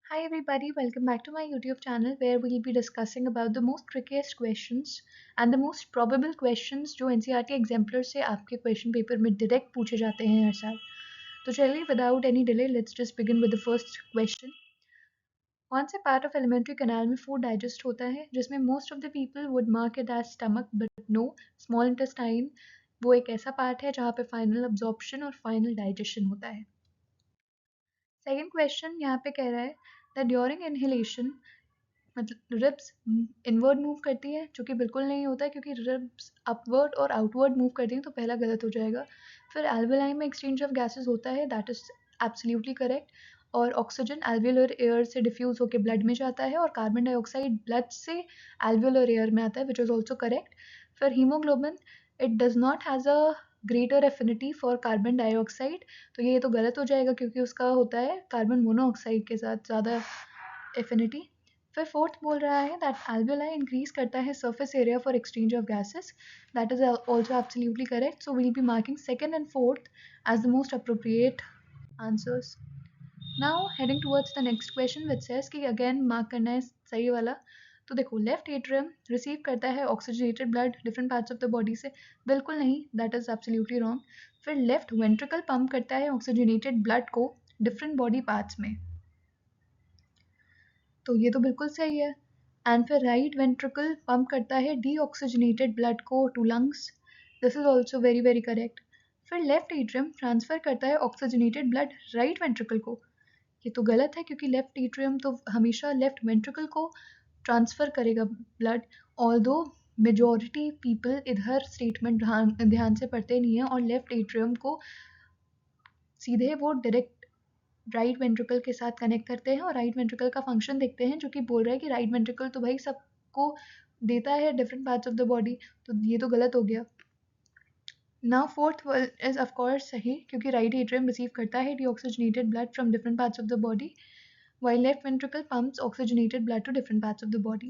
Hi everybody, welcome back to my YouTube channel where we'll be discussing about the most trickiest questions and the most probable questions जो NCERT exemplar से आपके question paper में direct पूछे जाते हैं हर साल। तो चलिए without any delay let's just begin with the first question. कौन से part of alimentary canal में food digest होता है जिसमें most of the people would mark it as stomach but no, small intestine वो एक ऐसा part है जहाँ पे final absorption और final digestion होता है. सेकेंड क्वेश्चन यहाँ पे कह रहा है दैट ड्यूरिंग इनहेलेशन मतलब रिब्स इनवर्ड मूव करती है जो कि बिल्कुल नहीं होता है क्योंकि रिब्स अपवर्ड और आउटवर्ड मूव करती हैं तो पहला गलत हो जाएगा. फिर एल्वेलाई में एक्सचेंज ऑफ गैसेस होता है दैट इज एब्सोल्युटली करेक्ट. और ऑक्सीजन एल्वेलर एयर से डिफ्यूज होकर ब्लड में जाता है और कार्बन डाइऑक्साइड ब्लड से एल्वेलर एयर में आता है विच इज़ ऑल्सो करेक्ट. फिर haemoglobin it does not has a greater affinity for carbon dioxide तो ये तो गलत हो जाएगा क्योंकि उसका होता है कार्बन मोनोऑक्साइड के साथ ज़्यादा एफिनिटी. फिर फोर्थ बोल रहा है दैट एल्वेलाई इंक्रीज करता है surface area for exchange of gases that is also absolutely correct. So we'll be marking second and fourth as the most appropriate answers. Now heading towards the next question which says कि again mark करना है सही वाला. तो देखो left atrium receive करता है oxygenated blood different parts of the body से. बिल्कुल नहीं, दैट इज एब्सोल्युटली रॉन्ग. फिर लेफ्ट वेंट्रिकल पंप करता है ऑक्सीजनेटेड ब्लड को डिफरेंट बॉडी पार्ट्स में तो ये तो बिल्कुल सही है. एंड फिर राइट वेंट्रिकल पंप करता है डीऑक्सीजनेटेड ब्लड को to lungs. This is also very very correct. फिर लेफ्ट एट्रियम ट्रांसफर करता है ऑक्सीजनेटेड ब्लड राइट वेंट्रिकल को. ये तो गलत है क्योंकि लेफ्ट एट्रियम तो हमेशा लेफ्ट वेंट्रिकल को ट्रांसफ़र करेगा ब्लड. ऑल्दो मेजॉरिटी पीपल इधर स्टेटमेंट ध्यान से पढ़ते नहीं हैं और लेफ्ट एट्रियम को सीधे वो डायरेक्ट राइट वेंट्रिकल के साथ कनेक्ट करते हैं और राइट वेंट्रिकल का फंक्शन देखते हैं जो कि बोल रहा है कि राइट वेंट्रिकल तो भाई सबको देता है different parts of the body. तो ये तो गलत हो गया. Now fourth is of course सही क्योंकि राइट एट्रियम रिसीव करता है deoxygenated blood from different parts of the body while left ventricle pumps oxygenated blood to different parts of the body.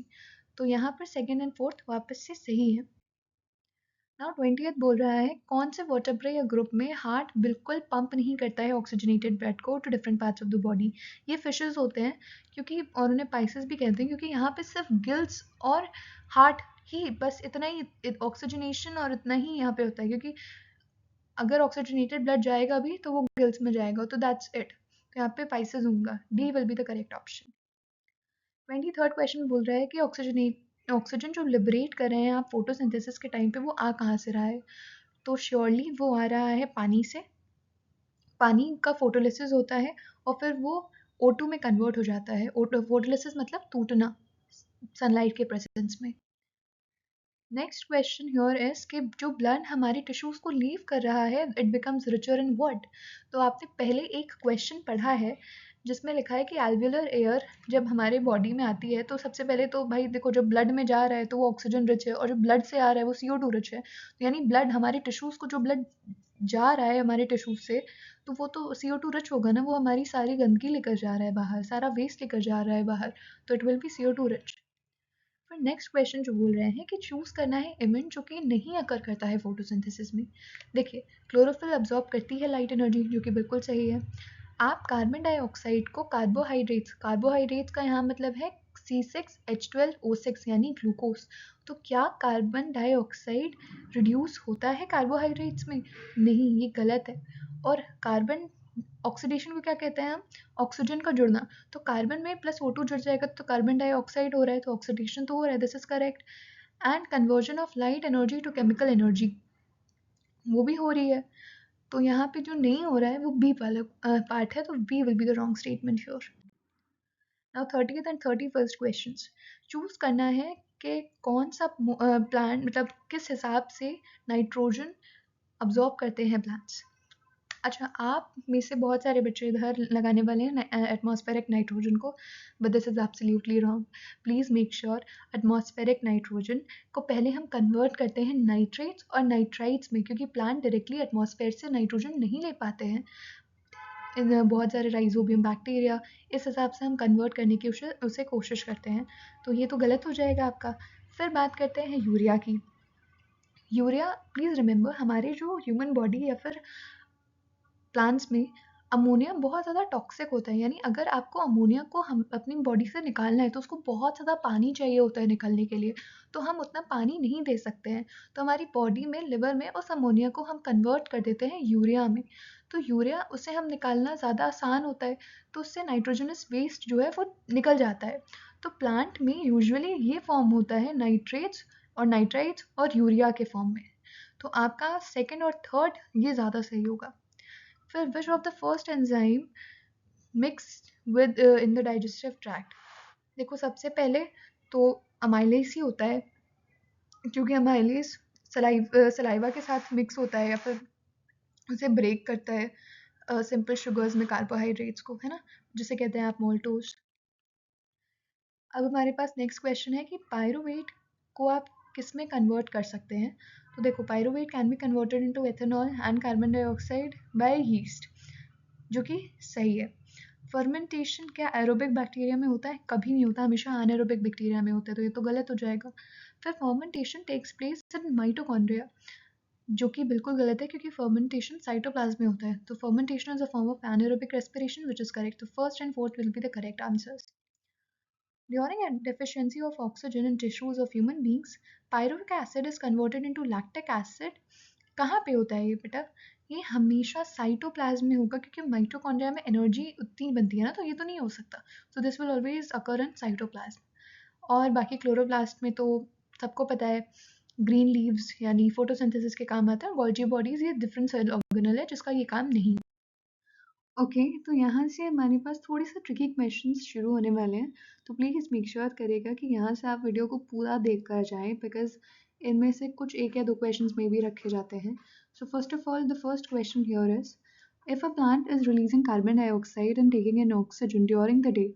तो यहाँ पर सेकेंड एंड फोर्थ वापस से सही है. नाउ 20th बोल रहा है कौन से वर्टेब्रे या ग्रुप में हार्ट बिल्कुल पंप नहीं करता है ऑक्सीजनेटेड ब्लड को to different parts of the body. ये फिशेस होते हैं क्योंकि और उन्हें पाइसेस भी कहते हैं क्योंकि यहाँ पे सिर्फ गिल्स और हार्ट ही बस इतना ही ऑक्सीजनेशन और इतना ही यहाँ पे होता है क्योंकि अगर ऑक्सीजनेटेड ब्लड जाएगा भी तो वो गिल्स में जाएगा तो दैट्स इट. तो यहाँ पे पाइसेस होगा. D will be the correct option. 23rd question बोल रहा है कि ऑक्सीजन जो लिबरेट कर रहे हैं आप फोटोसिंथेसिस के टाइम पे वो आ कहाँ से रहा है. तो श्योरली वो आ रहा है पानी से. पानी का फोटोलिसिस होता है और फिर वो O2 में कन्वर्ट हो जाता है. फोटोलिसिस मतलब टूटना सनलाइट के प्रेजेंस में. नेक्स्ट क्वेश्चन हियर इज कि जो ब्लड हमारी टिश्यूज को लीव कर रहा है it becomes richer in what. तो आपने पहले एक क्वेश्चन पढ़ा है जिसमें लिखा है कि एल्वेलर एयर जब हमारे बॉडी में आती है तो सबसे पहले तो भाई देखो जब ब्लड में जा रहा है तो वो ऑक्सीजन रिच है और जब ब्लड से आ रहा है वो CO2 रिच है. तो यानी ब्लड हमारे टिश्यूज को जो ब्लड जा रहा है हमारे टिश्यूज से तो वो तो CO2 रिच होगा ना. वो हमारी सारी गंदगी लेकर जा रहा है बाहर, सारा वेस्ट लेकर जा रहा है बाहर तो it will be CO2 rich. फिर नेक्स्ट क्वेश्चन जो बोल रहे हैं कि चूज करना है इवेंट जो कि नहीं अकर करता है फोटोसिंथेसिस में. देखिए क्लोरोफिल अब्जॉर्ब करती है लाइट एनर्जी जो कि बिल्कुल सही है. आप कार्बन डाइऑक्साइड को कार्बोहाइड्रेट्स का यहाँ मतलब है C6H12O6 यानी ग्लूकोज. तो क्या कार्बन डाइऑक्साइड रिड्यूस होता है कार्बोहाइड्रेट्स में? नहीं, ये गलत है. और कार्बन ऑक्सीडेशन को क्या कहते हैं हम? ऑक्सीजन का जुड़ना. तो कार्बन में प्लस O2 जुड़ जाएगा तो कार्बन डाइऑक्साइड हो रहा है तो ऑक्सीडेशन तो हो रहा है. This is correct. And conversion of light energy to chemical energy वो भी हो रही है. तो यहाँ पे जो नहीं हो रहा है वो बी वाला पार्ट है तो B will be the wrong statement here. Now 30th and 31st questions choose करना है कि कौन सा प्लांट मतलब किस हिसाब से नाइट्रोजन अब्जॉर्ब करते हैं प्लांट्स. अच्छा, आप में से बहुत सारे बच्चे इधर लगाने वाले हैं एटमॉस्फेरिक नाइट्रोजन को but this is absolutely wrong. Please make sure atmospheric nitrogen को पहले हम कन्वर्ट करते हैं नाइट्रेट्स और नाइट्राइट्स में क्योंकि प्लांट डायरेक्टली एटमॉस्फेयर से नाइट्रोजन नहीं ले पाते हैं. इन बहुत सारे राइजोबियम बैक्टीरिया इस हिसाब से हम कन्वर्ट करने की उसे कोशिश करते हैं तो ये तो गलत हो जाएगा आपका. फिर बात करते हैं यूरिया की. यूरिया प्लीज़ रिमेंबर हमारे जो ह्यूमन बॉडी या फिर प्लांट्स में अमोनिया बहुत ज़्यादा टॉक्सिक होता है, यानी अगर आपको अमोनिया को हम अपनी बॉडी से निकालना है तो उसको बहुत ज़्यादा पानी चाहिए होता है निकलने के लिए, तो हम उतना पानी नहीं दे सकते हैं। तो हमारी बॉडी में, लिवर में उस अमोनिया को हम कन्वर्ट कर देते हैं यूरिया में। तो यूरिया, उसे हम निकालना ज़्यादा आसान होता है, तो उससे नाइट्रोजनस वेस्ट जो है वो निकल जाता है। तो प्लांट में यूजुअली ये फॉर्म होता है नाइट्रेट्स और नाइट्राइट्स और यूरिया के फॉर्म में। तो आपका सेकंड और थर्ड ये ज़्यादा सही होगा। फिर which of the first enzyme mix with in the digestive tract? देखो, सबसे पहले तो अमाइलेस ही होता है, क्योंकि अमाइलेस सलाइवा के साथ मिक्स होता है या फिर उसे ब्रेक करता है सिंपल शुगर्स में कार्बोहाइड्रेट्स को, है ना, जिसे कहते हैं आप मोल्टोज। अब हमारे पास नेक्स्ट क्वेश्चन है कि पायरुवेट को आप किस में कन्वर्ट कर सकते हैं? तो देखो, pyruvate can be converted into ethanol and carbon dioxide by yeast, जो कि सही है। फर्मेंटेशन क्या एरोबिक बैक्टीरिया में होता है? कभी नहीं होता, हमेशा अनएरोबिक बैक्टीरिया में होता है, तो ये तो गलत हो जाएगा। फिर fermentation takes place in mitochondria, जो कि बिल्कुल गलत है, क्योंकि फर्मेंटेशन साइटोप्लाज्म में होता है। तो fermentation is a form of anaerobic respiration, which is correct. तो first and fourth will be the correct answers. During a deficiency of oxygen in tissues of human beings, pyruvic acid is converted into lactic acid. कहाँ पे होता है ये बेटा? ये हमेशा cytoplasm में होगा, क्योंकि माइटोकॉन्ड्रिया में एनर्जी उतनी बनती है ना, तो ये तो नहीं हो सकता। So this will always occur in cytoplasm. और बाकी क्लोरोप्लास्ट में तो सबको पता है, ग्रीन लीव्स यानी फोटोसिंथेसिस के काम आता है। गोल्जी बॉडीज ये डिफरेंट सेल ऑर्गेनल है जिसका ये काम नहीं। ओके, तो यहाँ से हमारे पास थोड़े से ट्रिकी क्वेश्चंस शुरू होने वाले हैं, तो प्लीज़ मेक श्योर करिएगा कि यहाँ से आप वीडियो को पूरा देख कर जाएँ, बिकॉज इनमें से कुछ एक या दो क्वेश्चंस में भी रखे जाते हैं। So first of all, the first question here is, if a plant is releasing carbon dioxide and taking in oxygen during the day,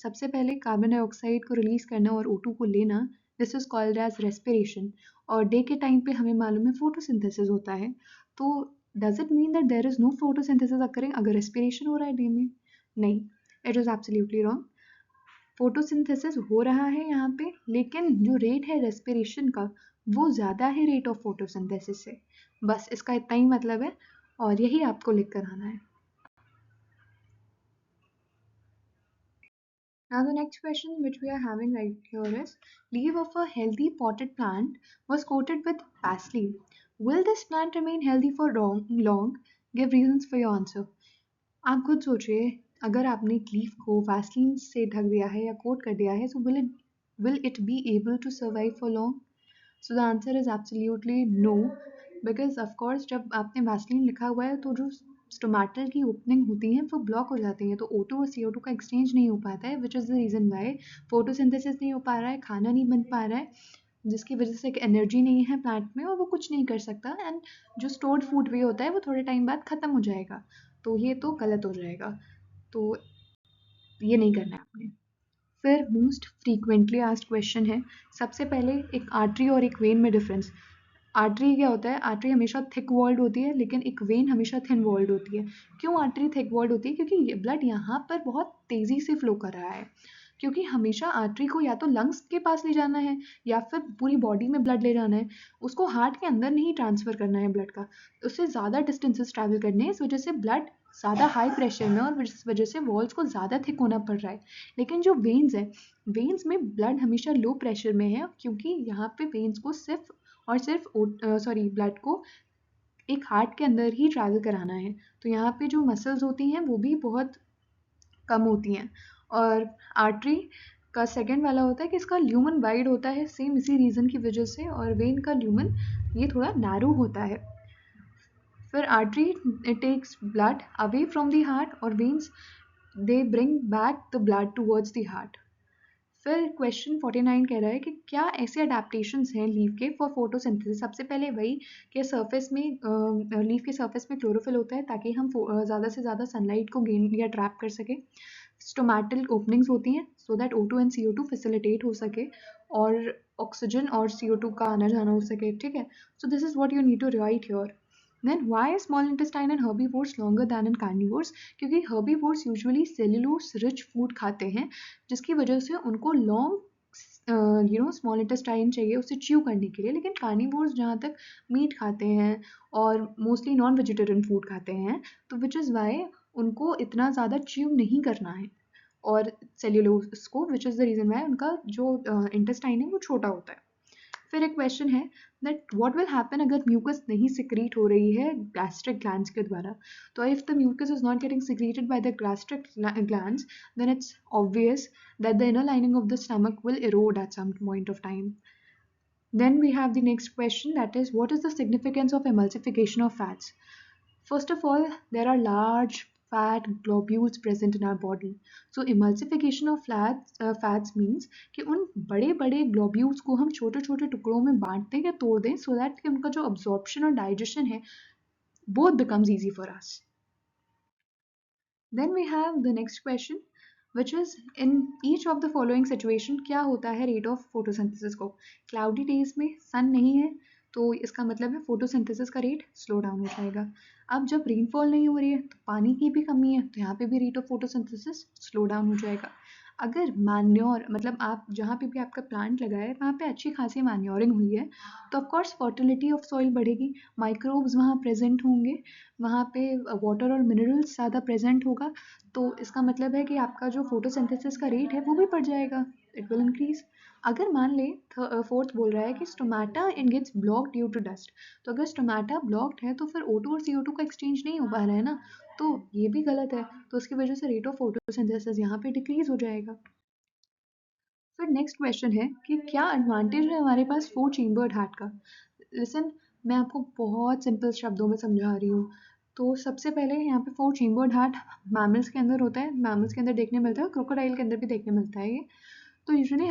सबसे पहले कार्बन डाइऑक्साइड को रिलीज करना और O2 को लेना, this is called as respiration. और day के time पे हमें मालूम है फोटोसिंथेसिस होता है, तो does it mean that there is no photosynthesis occurring अगर रेस्पिरेशन हो रहा है डे में? नहीं, it is absolutely wrong. Photosynthesis हो रहा है यहाँ पे, लेकिन जो रेट है रेस्पिरेशन का वो ज़्यादा है रेट ऑफ फोटोसिंथेसिस से। बस इसका इतना ही मतलब है, और यही आपको लिख कर आना है। Now the next question which we are having right here is, leaf of a healthy potted plant was coated with Vaseline. Will this plant remain healthy for long? Give reasons for your answer. आप खुद सोचिए, अगर आपने एक leaf को Vaseline से ढक दिया है या कोट कर दिया है, so will it be able to survive for long? So the answer is absolutely no, because of course जब आपने वैसलीन लिखा हुआ है तो जो स्टोमेटल की ओपनिंग होती हैं वो ब्लॉक हो जाती हैं, तो O2 और CO2 का एक्सचेंज नहीं हो पाता है, which is the reason why photosynthesis नहीं हो पा रहा है, खाना नहीं बन पा रहा है, जिसकी वजह से एक एनर्जी नहीं है प्लांट में और वो कुछ नहीं कर सकता, एंड जो स्टोर्ड फूड भी होता है वो थोड़े टाइम बाद ख़त्म हो जाएगा, तो ये तो गलत हो जाएगा, तो ये नहीं करना है आपने। फिर मोस्ट फ्रीक्वेंटली आस्क्ड क्वेश्चन है, सबसे पहले एक आर्टरी और एक वेन में डिफरेंस। आर्टरी क्या होता है? आर्टरी हमेशा थिक वॉल्ड होती है, लेकिन एक वेन हमेशा थिन वॉल्ड होती है। क्यों आर्टरी थिक वॉल्ड होती है? क्योंकि ये ब्लड यहाँ पर बहुत तेज़ी से फ्लो कर रहा है, क्योंकि हमेशा आर्टरी को या तो लंग्स के पास ले जाना है या फिर पूरी बॉडी में ब्लड ले जाना है, उसको हार्ट के अंदर नहीं ट्रांसफ़र करना है ब्लड का, उससे ज़्यादा डिस्टेंसेस ट्रैवल करने हैं, इस वजह से ब्लड ज़्यादा हाई प्रेशर में और इस वजह से वॉल्स को ज़्यादा थिक होना पड़ रहा है। लेकिन जो वेन्स है, वेन्स में ब्लड हमेशा लो प्रेशर में है, क्योंकि यहाँ पे वेन्स को सिर्फ और सिर्फ ब्लड को एक हार्ट के अंदर ही ट्रैवल कराना है, तो यहाँ पे जो मसल्स होती हैं वो भी बहुत कम होती हैं। और आर्टरी का सेकंड वाला होता है कि इसका ल्यूमन वाइड होता है, सेम इसी रीज़न की वजह से, और वेन का ल्यूमन ये थोड़ा नैरो होता है। फिर artery it takes blood away from the heart, और veins they bring back the blood towards the heart. फिर क्वेश्चन 49 कह रहा है कि क्या ऐसे अडेप्टैशंस हैं लीफ के फॉर फोटोसिंथेसिस? सबसे पहले वही कि सरफेस में लीफ के सरफेस में क्लोरोफिल होता है ताकि हम ज़्यादा से ज़्यादा सनलाइट को गेन या ट्रैप कर सकें। स्टोमेटल ओपनिंग्स होती हैं so that O2 and CO2 facilitate हो सके और ऑक्सीजन और CO2 का आना जाना हो सके, ठीक है? So this is what you need to write here. Then why is small intestine in herbivores longer than in carnivores? क्योंकि herbivores usually cellulose rich food खाते हैं, जिसकी वजह से उनको लॉन्ग स्मॉल इंटेस्टाइन चाहिए उसे च्यू करने के लिए, लेकिन कार्निवोर्स जहाँ तक मीट खाते हैं और मोस्टली नॉन वेजिटेरियन फूड खाते हैं, तो विच इज़ वाई उनको इतना ज़्यादा च्यू नहीं करना है, और सेल्यूलोज को, which is the reason why उनका जो इंटेस्टाइन है वो छोटा होता है। फिर एक क्वेश्चन है दैट व्हाट विल हैपन अगर म्यूकस नहीं सिक्रीट हो रही है गैस्ट्रिक ग्लैंड्स के द्वारा। तो if the mucus is not getting secreted by the gastric glands, then it's obvious that the inner lining of the stomach will erode at some point of time. Then we have the next question, that is, what is the significance of emulsification of fats? First of all, there are large fat globules present in our body. So emulsification of fats means कि उन बड़े बड़े globules को हम छोटे छोटे टुकड़ों में बांट दें या तोड़ दें, so that कि उनका जो absorption और digestion है both becomes easy for us. Then we have the next question, which is in each of the following situation क्या होता है rate of photosynthesis को? Cloudy days में sun नहीं है तो इसका मतलब है photosynthesis का rate slow down हो जाएगा। अब जब rainfall नहीं हो रही है तो पानी की भी कमी है, तो यहाँ पे भी rate of photosynthesis slow down हो जाएगा। अगर मैन्योर मतलब आप जहाँ पे भी आपका प्लांट लगा है वहाँ पे अच्छी खासी मैन्योरिंग हुई है, तो ऑफकोर्स फर्टिलिटी ऑफ सॉइल बढ़ेगी, माइक्रोब्स वहाँ प्रेजेंट होंगे, वहाँ पे वाटर और मिनरल्स ज़्यादा प्रेजेंट होगा, तो इसका मतलब है कि आपका जो फोटोसिंथेसिस का रेट है वो भी बढ़ जाएगा, इट विल इंक्रीज। अगर मान ले फोर्थ बोल रहा है कि stomata in gets block due to dust, तो अगर स्टोमेटा ब्लॉक्ड है तो फिर O2 और CO2 का एक्सचेंज नहीं हो पा रहा है ना, तो ये भी गलत है, तो उसकी वजह से रेट ऑफ फोटोसिंथेसिस यहाँ पे डिक्रीज हो जाएगा। फिर नेक्स्ट क्वेश्चन है कि क्या एडवांटेज है हमारे पास 4 चेम्बर्ड हार्ट का। लिसन, मैं आपको बहुत सिंपल शब्दों में समझा रही हूँ। तो सबसे पहले यहाँ पे 4 चेम्बर्ड हार्ट मैमल्स के अंदर होता है, मैमल्स के अंदर देखने मिलता है, क्रोकोडाइल के अंदर भी देखने मिलता है ये। तो यूजुअली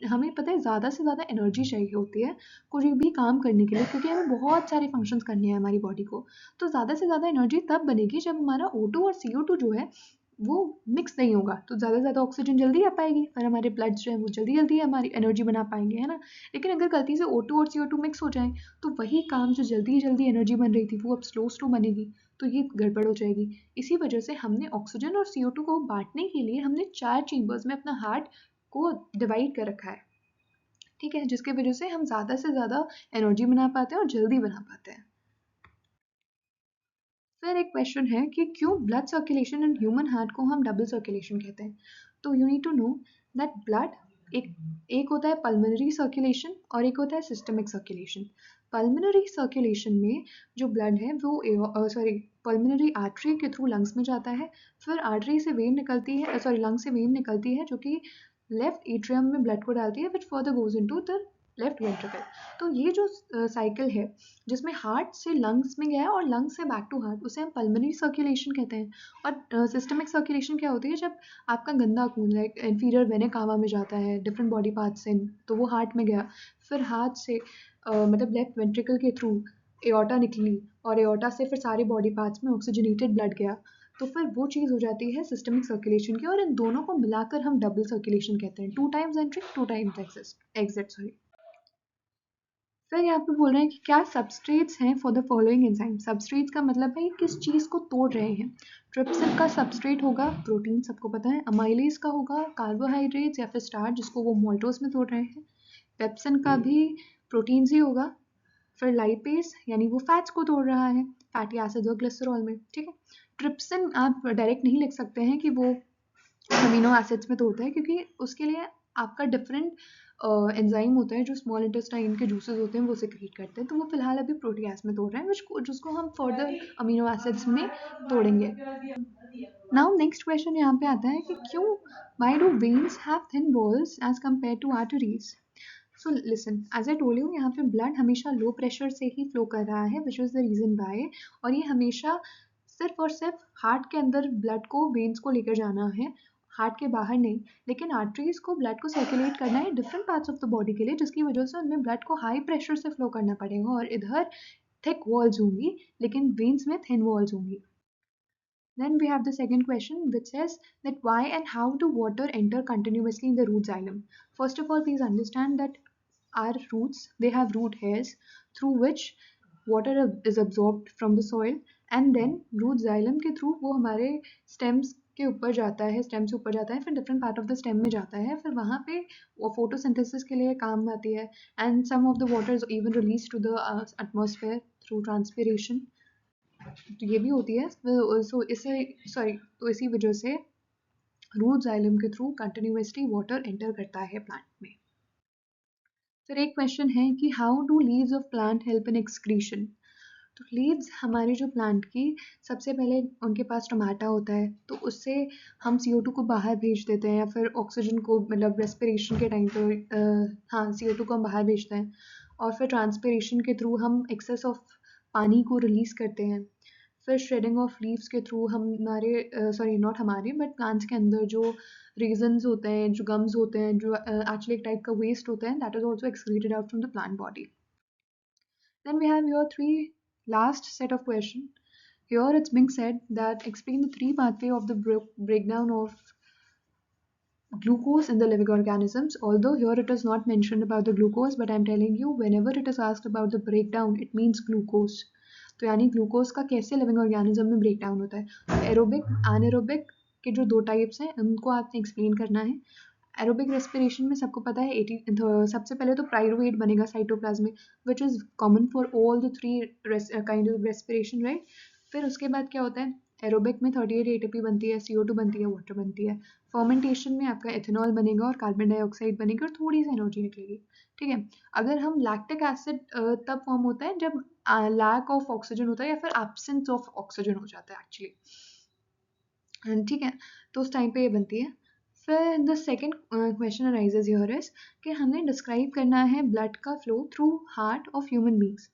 हमें पता है ज़्यादा से ज़्यादा एनर्जी चाहिए होती है कोई भी काम करने के लिए, क्योंकि हमें बहुत सारे फंक्शंस करने हैं हमारी बॉडी को। तो ज़्यादा से ज़्यादा एनर्जी तब बनेगी जब हमारा O2 और CO2 जो है वो मिक्स नहीं होगा, तो ज़्यादा से ज़्यादा ऑक्सीजन जल्दी आ पाएगी और हमारे ब्लड जो है वो जल्दी जल्दी हमारी एनर्जी बना पाएंगे, है ना। लेकिन अगर गलती से O2 और CO2 मिक्स हो जाए तो वही काम जो जल्दी जल्दी एनर्जी बन रही थी वो अब स्लो स्लो बनेगी, तो ये गड़बड़ हो जाएगी। इसी वजह से हमने ऑक्सीजन और CO2 को बांटने के लिए हमने 4 चेम्बर्स में अपना हार्ट को डिवाइड कर रखा है, ठीक है, जिसकी वजह से हम ज़्यादा से ज़्यादा एनर्जी बना पाते हैं और जल्दी बना पाते हैं। फिर एक क्वेश्चन है कि क्यों blood circulation in human heart को हम डबल सर्कुलेशन कहते हैं। तो you need to know that blood एक एक होता है पल्मोनरी सर्कुलेशन और एक होता है सिस्टमिक सर्कुलेशन। पल्मोनरी सर्कुलेशन में जो ब्लड है वो पल्मोनरी आर्टरी के थ्रू लंग्स में जाता है, फिर आर्टरी से वेन निकलती है, लंग से वेन निकलती है जो कि लेफ्ट एट्रियम में ब्लड को डालती है, which further goes into the left ventricle. तो ये जो साइकिल है जिसमें हार्ट से लंग्स में गया है और लंग्स से बैक टू हार्ट, उसे हम पल्मोनरी सर्कुलेशन कहते हैं। और सिस्टमिक सर्कुलेशन क्या होती है, जब आपका गंदा खून लाइक इंफीरियर वेना कावा में जाता है डिफरेंट बॉडी पार्ट से, तो वो हार्ट में गया, फिर हार्ट से मतलब लेफ्ट वेंट्रिकल के थ्रू एओर्टा निकली और एओर्टा से फिर सारे बॉडी पार्ट्स में ऑक्सीजनेटेड ब्लड गया, तो फिर वो चीज़ हो जाती है सिस्टमिक सर्कुलेशन की, और इन दोनों को मिलाकर हम डबल सर्कुलेशन कहते हैं, 2 times entry 2 times exit sorry. फिर यहाँ पे बोल रहे हैं कि क्या सबस्ट्रेट्स हैं for the following enzyme. Substrates का मतलब है किस चीज़ को तोड़ रहे हैं। ट्रिप्सिन का सबस्ट्रेट होगा प्रोटीन, सबको पता है। अमाइलेज का होगा कार्बोहाइड्रेट्स या फिर स्टार्च जिसको वो मोल्टोस में तोड़ रहे हैं। पेप्सिन का भी प्रोटीन्स ही होगा। फिर लाइपेज यानी वो फैट्स को तोड़ रहा है, फैटी एसिड और ग्लिसरॉल में, ठीक है। ट्रिप्सिन आप डायरेक्ट नहीं लिख सकते हैं कि वो अमीनो एसिड्स में तोड़ता है, क्योंकि उसके लिए आपका डिफरेंट एंजाइम होता है जो स्मॉल इंटेस्टाइन के जूसेस होते हैं वो सिक्रीट करते हैं, तो वो फिलहाल अभी प्रोटीएज में तोड़ रहे हैं जिसको हम फर्दर अमीनो एसिड्स में तोड़ेंगे। नाउ नेक्स्ट क्वेश्चन यहाँ पे आता है कि क्यों why do veins have thin walls as compare to arteries. So listen, as I told you, यहाँ पे ब्लड हमेशा लो प्रेशर से ही फ्लो कर रहा है, which is the reason why, और ये हमेशा सिर्फ और सिर्फ हार्ट के अंदर ब्लड को वेन्स को लेकर जाना है, हार्ट के बाहर नहीं। लेकिन आर्टरीज को ब्लड को सर्कुलेट करना है different parts of the body के लिए, जिसकी वजह से उनमें ब्लड को हाई प्रेशर से फ्लो करना पड़ेगा, और इधर थिक वॉल्स होंगी लेकिन वेन्स में थिन वॉल्स होंगी। Then we have the second question which says that why and how do water enter continuously in the root xylem. First of all, please understand that our roots, they have root hairs through which water is absorbed from the soil, and then root xylem के through वो हमारे stems के ऊपर जाता है, stem से ऊपर जाता है, फिर different part of the stem में जाता है, फिर वहाँ पे वो फोटोसिंथेसिस के लिए काम आती है, and some of the water is even release to the atmosphere through transpiration. तो ये भी होती है। सो इसी वजह से रूट जाइलम के थ्रू कंटिन्यूसली वाटर एंटर करता है प्लांट में। फिर एक क्वेश्चन है कि how do leaves of plant help in excretion. तो लीव्स हमारे जो प्लांट की, सबसे पहले उनके पास स्टोमेटा होता है, तो उससे हम CO2 को बाहर भेज देते हैं, या फिर ऑक्सीजन को, मतलब रेस्पिरेशन के टाइम पर हाँ CO2 को हम बाहर भेजते हैं, और फिर ट्रांसपिरेशन के थ्रू हम एक्सेस ऑफ पानी को रिलीज़ करते हैं। फिर श्रेडिंग ऑफ लीव्स के थ्रू हमारे सॉरी नॉट हमारे बट प्लांट्स के अंदर जो रीजन्स होते हैं, जो गम्स होते हैं, जो एक्चुअली एक टाइप का वेस्ट होता है, that is also excreted out from the plant body. Then we have your three last set of question. Here it's being said that explain the three pathway of the breakdown of glucose in the living organisms. Although here it is not mentioned about the glucose, but I'm telling you, whenever it is asked about the breakdown, it means glucose. तो यानी glucose का कैसे living organism में break down होता है। Aerobic anaerobic के जो दो टाइप्स हैं उनको आपने एक्सप्लेन करना है। एरोबिक रेस्पिरेशन में सबको पता है 80 सबसे पहले तो पाइरूवेट बनेगा साइटोप्लाज्म में, which is common for all the three kind of respiration, right. फिर उसके बाद क्या होता है, एरोबिक में 38 ATP बनती है, CO2 बनती है, वाटर बनती है। फर्मेंटेशन में आपका एथेनॉल बनेगा और कार्बन डाइऑक्साइड बनेगा और थोड़ी सी एनर्जी निकलेगी, ठीक है। अगर हम लैक्टिक एसिड तब फॉर्म होता है जब लैक ऑफ ऑक्सीजन होता है या फिर एब्सेंस ऑफ ऑक्सीजन हो जाता है एक्चुअली, ठीक है। तो उस टाइम पे ये बनती है। फिर the second question arises here is कि हमें डिस्क्राइब करना है ब्लड का flow through heart of human beings.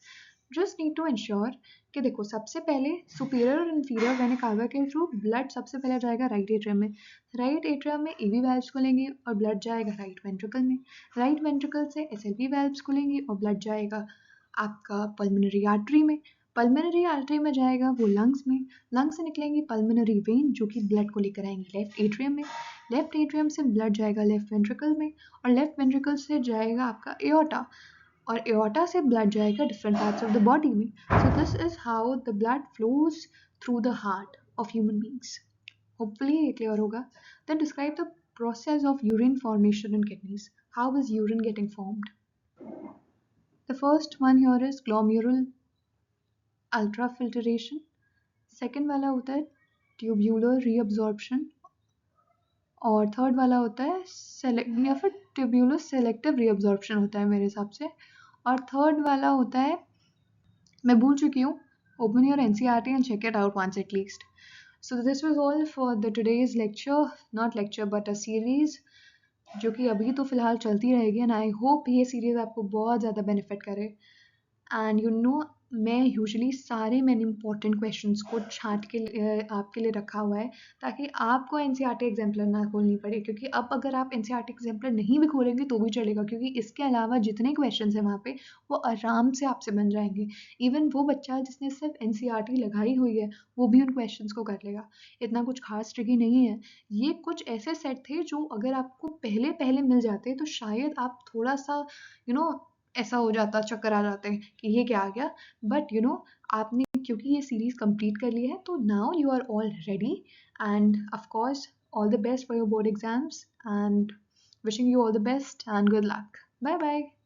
Just need to ensure कि देखो, सबसे पहले सुपीरियर और इन्फीरियर वेना कावा के थ्रू ब्लड सबसे पहले जाएगा राइट एट्रियम में। राइट एट्रियम में AV वैल्व्स खुलेंगे और ब्लड जाएगा राइट वेंट्रिकल में। राइट वेंट्रिकल से SLV वैल्व्स खुलेंगी और ब्लड जाएगा आपका पल्मोनरी आर्टरी में। पल्मोनरी आर्टरी में जाएगा वो लंग्स में। लंग्स से निकलेंगी पल्मोनरी वेन जो कि ब्लड को लेकर आएंगी लेफ्ट एट्रियम में। लेफ्ट एट्रियम से ब्लड जाएगा लेफ्ट वेंट्रिकल में, और लेफ्ट वेंट्रिकल से जाएगा आपका एओर्टा, और एओर्टा से ब्लड जाएगा different parts of the body में। So this is how the blood flows through the heart of human beings. Hopefully ये क्लियर होगा। Then describe the process of urine formation in kidneys. How is urine getting formed? The first one here is glomerular ultrafiltration. Second वाला होता है tubular reabsorption, और third वाला होता है या फिर ट्यूब्यूलर सेलेक्टिव रीअब्जॉर्प्शन होता है मेरे हिसाब से, और थर्ड वाला होता है, मैं भूल चुकी हूँ। Open your NCERT and check it out once at least. So this was all for the today's lecture, not lecture but a series, जो कि अभी तो फिलहाल चलती रहेगी, एंड आई होप ये सीरीज़ आपको बहुत ज़्यादा बेनिफिट करे। एंड यू नो, मैं यूजुअली सारे मैंने इंपॉर्टेंट क्वेश्चंस को छांट के आपके लिए रखा हुआ है, ताकि आपको NCERT एग्जाम्पलर ना खोलनी पड़े, क्योंकि अब अगर आप NCERT एग्जाम्पलर नहीं भी खोलेंगे तो भी चलेगा, क्योंकि इसके अलावा जितने क्वेश्चंस हैं वहाँ पे वो आराम से आपसे बन जाएंगे। इवन वो बच्चा जिसने सिर्फ NCERT लगाई हुई है वो भी उन क्वेश्चंस को कर लेगा। इतना कुछ खास ट्रिकी नहीं है। ये कुछ ऐसे सेट थे जो अगर आपको पहले पहले मिल जाते तो शायद आप थोड़ा सा ऐसा हो जाता, चक्कर आ जाते हैं कि ये क्या आ गया। बट आपने क्योंकि ये सीरीज कंप्लीट कर ली है, तो now you are all ready, and of course all the best for your board exams, and wishing you all the best and good luck. Bye bye.